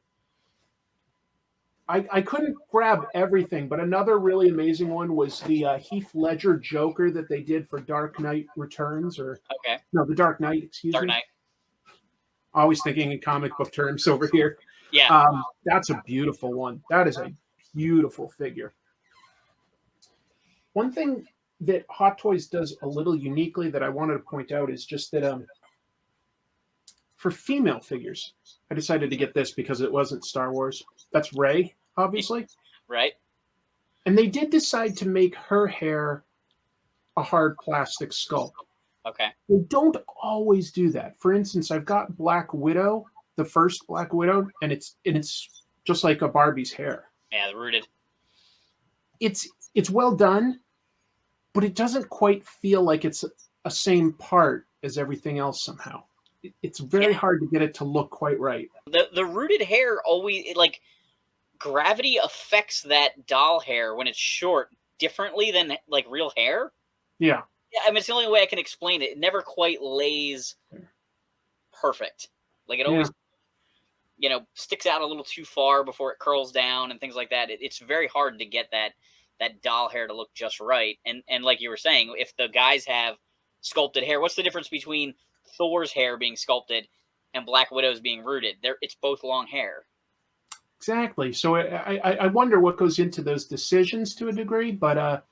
I couldn't grab everything, but another really amazing one was the Heath Ledger Joker that they did for Dark Knight Returns, or The Dark Knight, excuse me. Dark Knight. Always thinking in comic book terms over here. Yeah. That's a beautiful one. That is a beautiful figure. One thing that Hot Toys does a little uniquely that I wanted to point out is just that for female figures, I decided to get this because it wasn't Star Wars. That's Rey, obviously. Right. And they did decide to make her hair a hard plastic sculpt. Okay. They don't always do that. For instance, I've got Black Widow, the first Black Widow, and it's just like a Barbie's hair. Yeah, the rooted. It's well done, but it doesn't quite feel like it's a same part as everything else somehow. It's very hard to get it to look quite right. The rooted hair always, like, gravity affects that doll hair when it's short differently than, like, real hair. Yeah. Yeah, I mean, it's the only way I can explain it. It never quite lays perfect. Like, it always, sticks out a little too far before it curls down and things like that. It's very hard to get that doll hair to look just right. And like you were saying, if the guys have sculpted hair, what's the difference between Thor's hair being sculpted and Black Widow's being rooted? It's both long hair. Exactly. So I wonder what goes into those decisions to a degree, but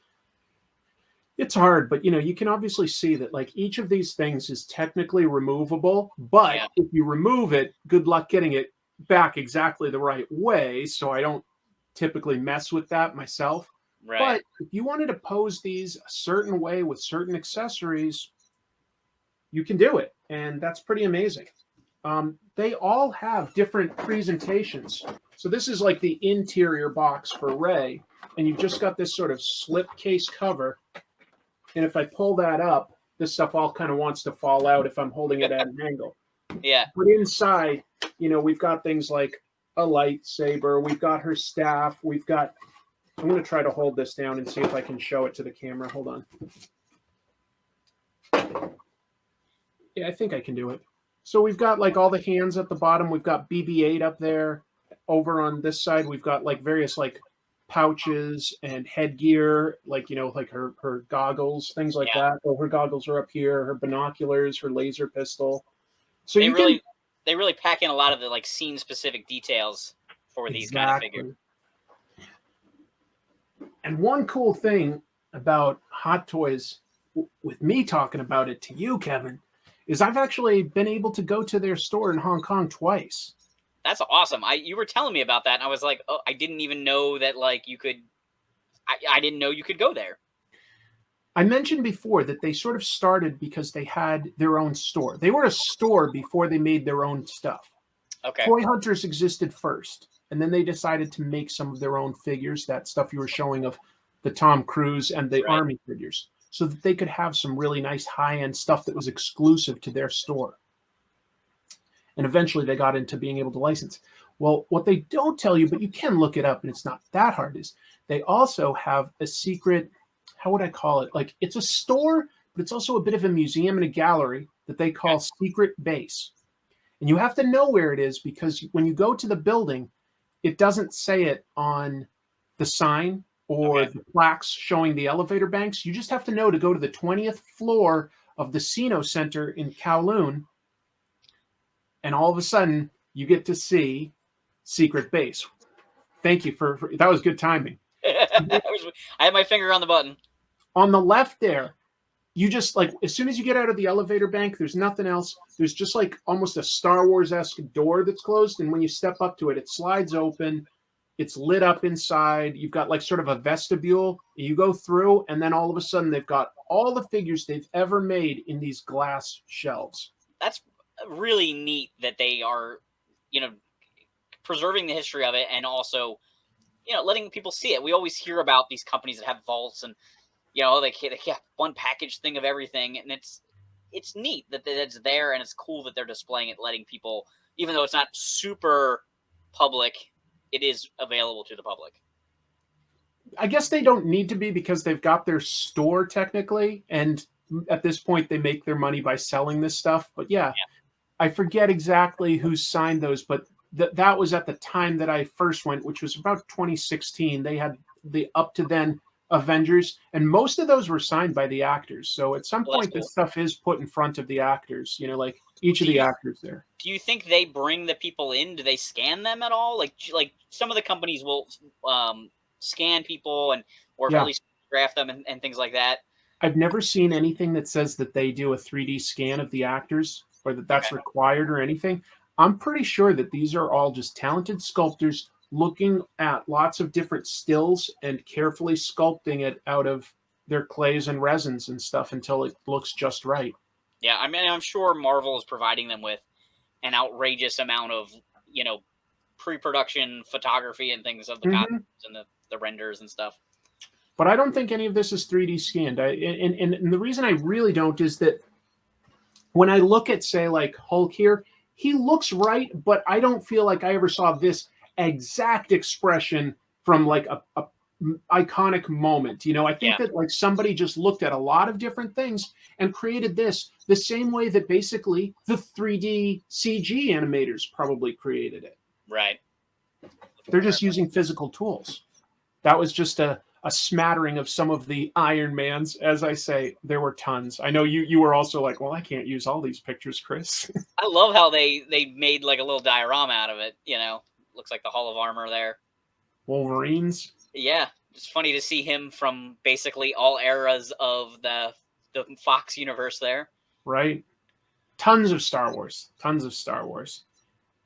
it's hard. But you can obviously see that, like, each of these things is technically removable, but if you remove it, good luck getting it back exactly the right way. So I don't typically mess with that myself. Right. But if you wanted to pose these a certain way with certain accessories, you can do it, and that's pretty amazing. They all have different presentations. So this is like the interior box for Rey, and you've just got this sort of slip case cover. And if I pull that up, this stuff all kind of wants to fall out if I'm holding it at an angle. Yeah. But inside, we've got things like a lightsaber. We've got her staff. I'm going to try to hold this down and see if I can show it to the camera. Hold on. Yeah, I think I can do it. So we've got, like, all the hands at the bottom. We've got BB-8 up there. Over on this side, we've got, like, various, like, pouches and headgear, like, like her goggles, things like Yeah. that. Oh, her goggles are up here, her binoculars, her laser pistol. So They you can really pack in a lot of the like scene specific details for these kind of figures. exactly. And one cool thing about Hot Toys, with me talking about it to you, Kevin, is I've actually been able to go to their store in Hong Kong twice. That's awesome. You were telling me about that, and I was like, oh, I didn't even know that like you could. I didn't know you could go there. I mentioned before that they sort of started because they had their own store. They were a store before they made their own stuff. Okay. Toy Hunters existed first, and then they decided to make some of their own figures, that stuff you were showing of the Tom Cruise and the Right. Army figures, so that they could have some really nice high-end stuff that was exclusive to their store. And eventually they got into being able to license. Well, what they don't tell you, but you can look it up and it's not that hard, is they also have a secret, how would I call it? Like, it's a store, but it's also a bit of a museum and a gallery that they call Secret Base. And you have to know where it is, because when you go to the building, it doesn't say it on the sign or the plaques showing the elevator banks. You just have to know to go to the 20th floor of the Sino Center in Kowloon, and all of a sudden you get to see Secret Base. Thank you for that was good timing. I had my finger on the button. On the left there, you just, like, as soon as you get out of the elevator bank, there's nothing else. There's just like almost a Star Wars-esque door that's closed, and when you step up to it, it slides open. It's lit up inside. You've got like sort of a vestibule. You go through, and then all of a sudden they've got all the figures they've ever made in these glass shelves. That's really neat that they are, preserving the history of it, and also, letting people see it. We always hear about these companies that have vaults, and they have one package thing of everything, and it's neat that it's there, and it's cool that they're displaying it, letting people, even though it's not super public, it is available to the public. I guess they don't need to be, because they've got their store technically, and at this point they make their money by selling this stuff. But yeah. I forget exactly who signed those, but that was at the time that I first went, which was about 2016. They had the up to then Avengers, and most of those were signed by the actors. So at some point, cool. This stuff is put in front of the actors, like each of the actors there. Do you think they bring the people in? Do they scan them at all? Like some of the companies will scan people or at least photograph them and things like that. I've never seen anything that says that they do a 3D scan of the actors, or that's required or anything. I'm pretty sure that these are all just talented sculptors looking at lots of different stills and carefully sculpting it out of their clays and resins and stuff until it looks just right. Yeah, I mean, I'm sure Marvel is providing them with an outrageous amount of, pre-production photography and things of the costumes and the renders and stuff. But I don't think any of this is 3D scanned. And the reason I really don't is that when I look at, say, like Hulk here, he looks right, but I don't feel like I ever saw this exact expression from like a iconic moment. I think that like somebody just looked at a lot of different things and created this the same way that basically the 3D CG animators probably created it. Right. They're just using physical tools. That was just a smattering of some of the Iron Mans. As I say, there were tons. I know you were also like, well, I can't use all these pictures, Chris. I love how they made like a little diorama out of it. Looks like the Hall of Armor there. Wolverines. Yeah, it's funny to see him from basically all eras of the Fox universe there. Right. Tons of Star Wars.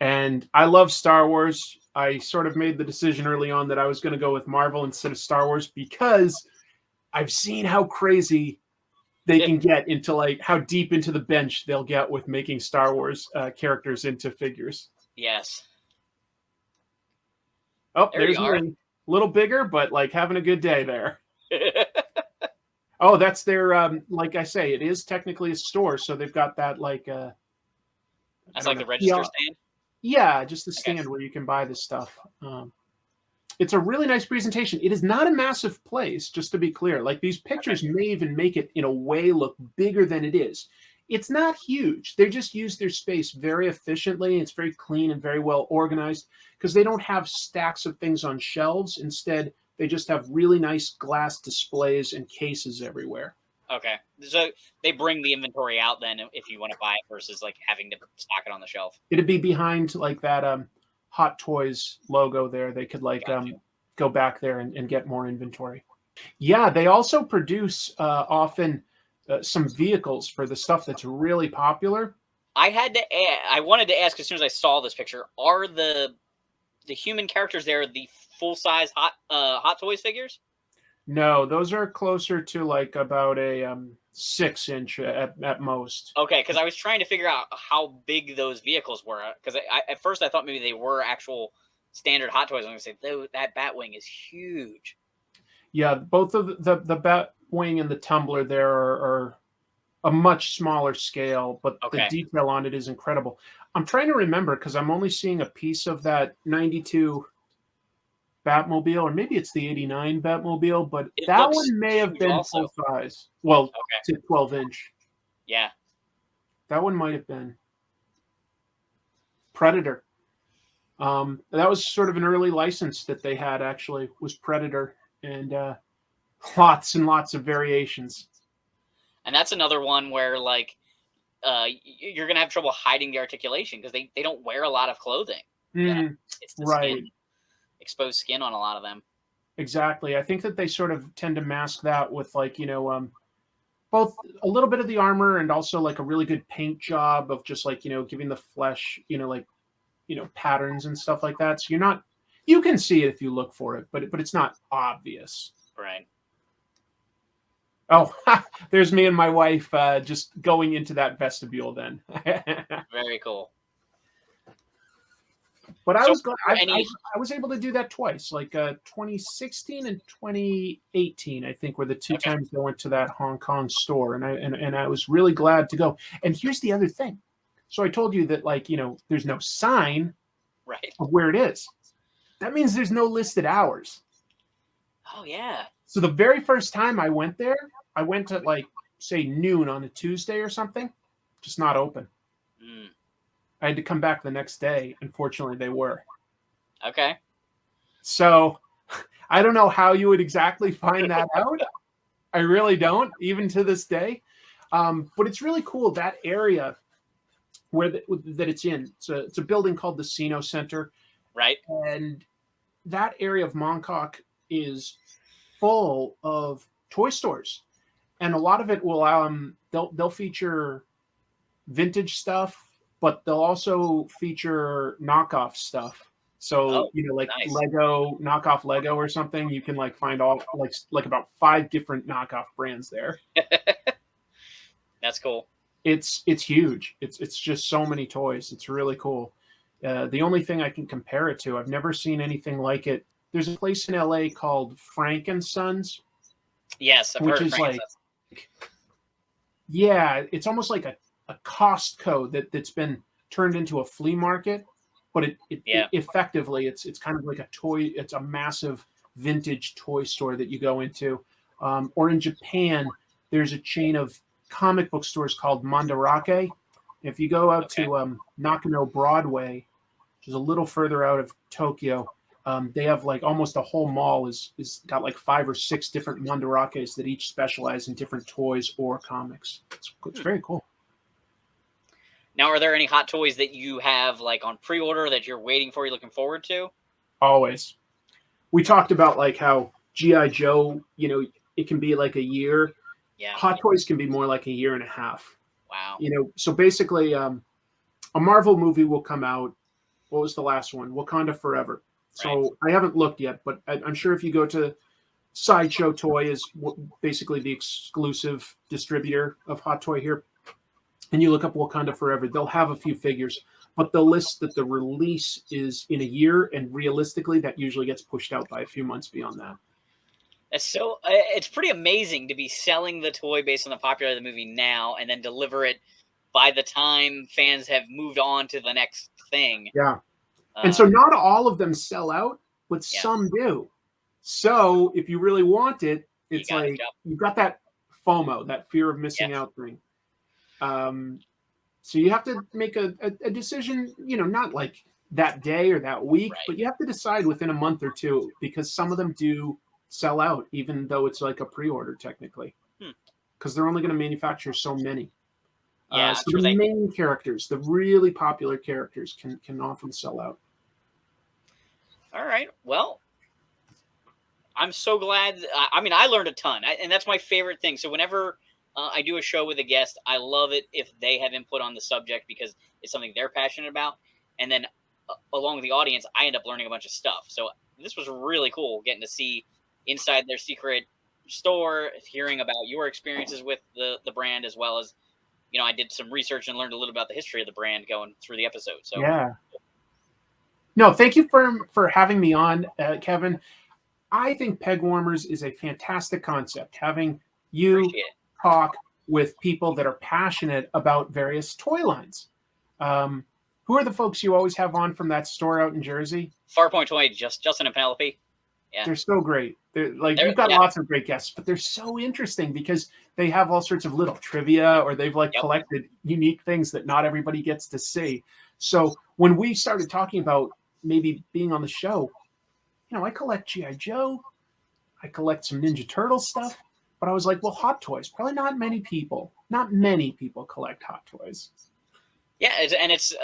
And I love Star Wars. I sort of made the decision early on that I was going to go with Marvel instead of Star Wars, because I've seen how crazy they can get into, like, how deep into the bench they'll get with making Star Wars characters into figures. Yes. Oh, there's one. A little bigger, but like having a good day there. Oh, that's their, like I say, it is technically a store. So they've got that like... that's like the register stand? Yeah, just the stand where you can buy this stuff. It's a really nice presentation. It is not a massive place, just to be clear. Like, these pictures may even make it, in a way, look bigger than it is. It's not huge. They just use their space very efficiently. It's very clean and very well organized, because they don't have stacks of things on shelves. Instead, They just have really nice glass displays and cases everywhere. Okay, so they bring the inventory out then if you want to buy it versus like having to stock it on the shelf. It'd be behind like that Hot Toys logo there. They could like Gotcha. go back there and get more inventory. Yeah, they also produce often some vehicles for the stuff that's really popular. I wanted to ask as soon as I saw this picture: are the human characters there the full size Hot Toys figures? No, those are closer to like about a 6-inch at most. Okay, because I was trying to figure out how big those vehicles were. Because at first I thought maybe they were actual standard Hot Toys. I'm gonna say that Batwing is huge. Yeah, both of the Batwing and the Tumbler there are a much smaller scale, but Okay. the detail on it is incredible. I'm trying to remember because I'm only seeing a piece of that 92 Batmobile, or maybe it's the 89 Batmobile, but It that looks one may have huge been also. full size. Well, Okay. to 12-inch. Yeah. That one might have been Predator. That was sort of an early license that they had, actually, was Predator, and lots and lots of variations. And that's another one where like you're gonna have trouble hiding the articulation because they don't wear a lot of clothing. You know? It's the Right. skin, exposed skin on a lot of them. Exactly. I think that they sort of tend to mask that with like, both a little bit of the armor and also like a really good paint job of just like, giving the flesh, like, patterns and stuff like that. So you can see it if you look for it, but it's not obvious. Right. Oh, there's me and my wife just going into that vestibule then. Very cool. But I So was glad any- I was able to do that twice, like 2016 and 2018, I think, were the two Okay. times I went to that Hong Kong store, and I was really glad to go. And here's the other thing. So I told you that like, there's no sign Right. of where it is. That means there's no listed hours. Oh yeah. So the very first time I went there, I went at like say noon on a Tuesday or something, just not open. Mm. I had to come back the next day. Unfortunately, they were. Okay. So I don't know how you would exactly find that out. I really don't, even to this day. But it's really cool, that area where that it's in. It's a building called the Sino Center. Right. And that area of Mongkok is full of toy stores. And a lot of it will they'll feature vintage stuff, but they'll also feature knockoff stuff. So, like nice. Lego, knockoff Lego or something, you can like find all like about 5 different knockoff brands there. That's cool. It's huge. It's just so many toys. It's really cool. The only thing I can compare it to, I've never seen anything like it. There's a place in LA called Frank and Sons. Yes, I've which heard of is Frank. like, yeah, it's almost like a Costco that's been turned into a flea market, but it effectively it's kind of like a toy. It's a massive vintage toy store that you go into. Or in Japan, there's a chain of comic book stores called Mandarake. If you go out to Nakano Broadway, which is a little further out of Tokyo, they have like almost a whole mall is got like 5 or 6 different Mandarakes that each specialize in different toys or comics. It's very cool. Now, are there any Hot Toys that you have like on pre-order that you're waiting for, you're looking forward to? Always. We talked about like how G.I. Joe, it can be like a year. Yeah. Hot Toys can be more like a year and a half. Wow. So basically, a Marvel movie will come out. What was the last one? Wakanda Forever. So I haven't looked yet, but I'm sure if you go to Sideshow Toy, is basically the exclusive distributor of Hot Toy here, and you look up Wakanda Forever, they'll have a few figures, but they'll list that the release is in a year, and realistically, that usually gets pushed out by a few months beyond that. So it's pretty amazing to be selling the toy based on the popularity of the movie now, and then deliver it by the time fans have moved on to the next thing. Yeah. And so not all of them sell out, but some do. So if you really want it, it's like you've got that FOMO, that fear of missing out thing. So you have to make a decision, not like that day or that week, but you have to decide within a month or two, because some of them do sell out, even though it's like a pre-order technically, because they're only going to manufacture so many. Yeah, I'm So sure the main characters, the really popular characters, can often sell out. All right. Well, I'm so glad. I mean, I learned a ton, and that's my favorite thing. So whenever I do a show with a guest, I love it if they have input on the subject because it's something they're passionate about, and then along with the audience, I end up learning a bunch of stuff. So this was really cool getting to see inside their secret store, hearing about your experiences with the brand, as well as I did some research and learned a little about the history of the brand going through the episode. So yeah. No, thank you for having me on, Kevin. I think Pegwarmers is a fantastic concept. Having you talk with people that are passionate about various toy lines. Who are the folks you always have on from that store out in Jersey? Farpoint Toy, Justin and Penelope. Yeah, they're so great. You've got lots of great guests, but they're so interesting because they have all sorts of little trivia, or they've collected unique things that not everybody gets to see. So when we started talking about maybe being on the show, I collect G.I. Joe, I collect some Ninja Turtle stuff, but I was like, well, Hot Toys, probably not many people collect Hot Toys. Yeah, it's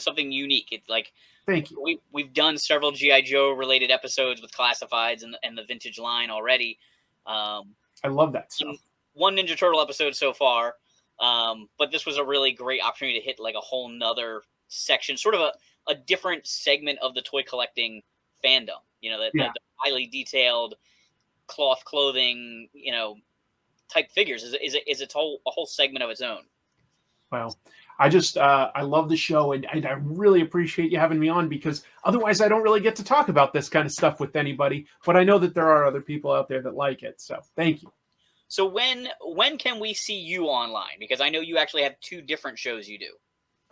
something unique. It's like, thank you. We've done several G.I. Joe related episodes with classifieds and the vintage line already. I love that stuff. One Ninja Turtle episode so far, but this was a really great opportunity to hit like a whole nother section, sort of a different segment of the toy collecting fandom. The highly detailed cloth clothing, type figures is a whole segment of its own. Well, I love the show, and I really appreciate you having me on, because otherwise I don't really get to talk about this kind of stuff with anybody, but I know that there are other people out there that like it. So thank you. So when can we see you online? Because I know you actually have 2 different shows you do.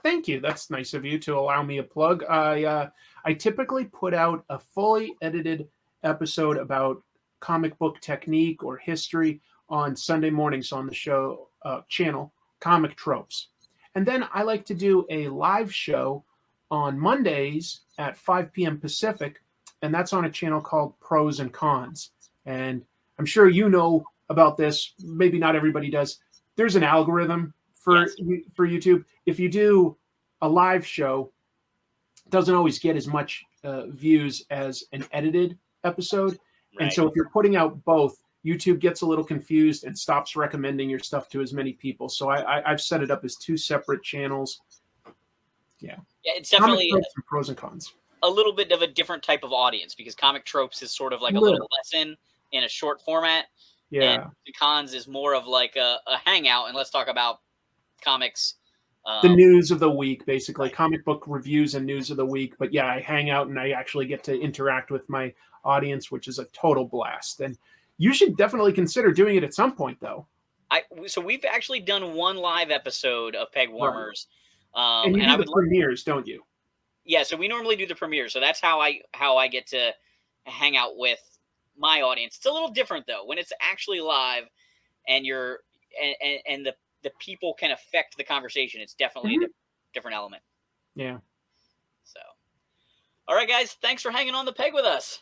Thank you. That's nice of you to allow me a plug. I typically put out a fully edited episode about comic book technique or history on Sunday mornings on the show channel Comic Tropes. And then I like to do a live show on Mondays at 5 p.m. Pacific, and that's on a channel called Pros and Cons. And I'm sure you know about this. Maybe not everybody does. There's an algorithm for YouTube. If you do a live show, it doesn't always get as much views as an edited episode. Right. And so if you're putting out both, YouTube gets a little confused and stops recommending your stuff to as many people. So I've set it up as 2 separate channels. Yeah, it's definitely pros and cons. A little bit of a different type of audience, because Comic Tropes is sort of like a little lesson in a short format. Yeah, and the cons is more of like a hangout, and let's talk about comics. The news of the week, basically, comic book reviews and news of the week. But yeah, I hang out and I actually get to interact with my audience, which is a total blast. And you should definitely consider doing it at some point, though. So we've actually done 1 live episode of Pegwarmers. Right. And you do the premieres, don't you? Yeah, so we normally do the premieres. So that's how I get to hang out with my audience. It's a little different though when it's actually live, and you're and the people can affect the conversation. It's definitely a different element. Yeah. So, all right, guys, thanks for hanging on the peg with us.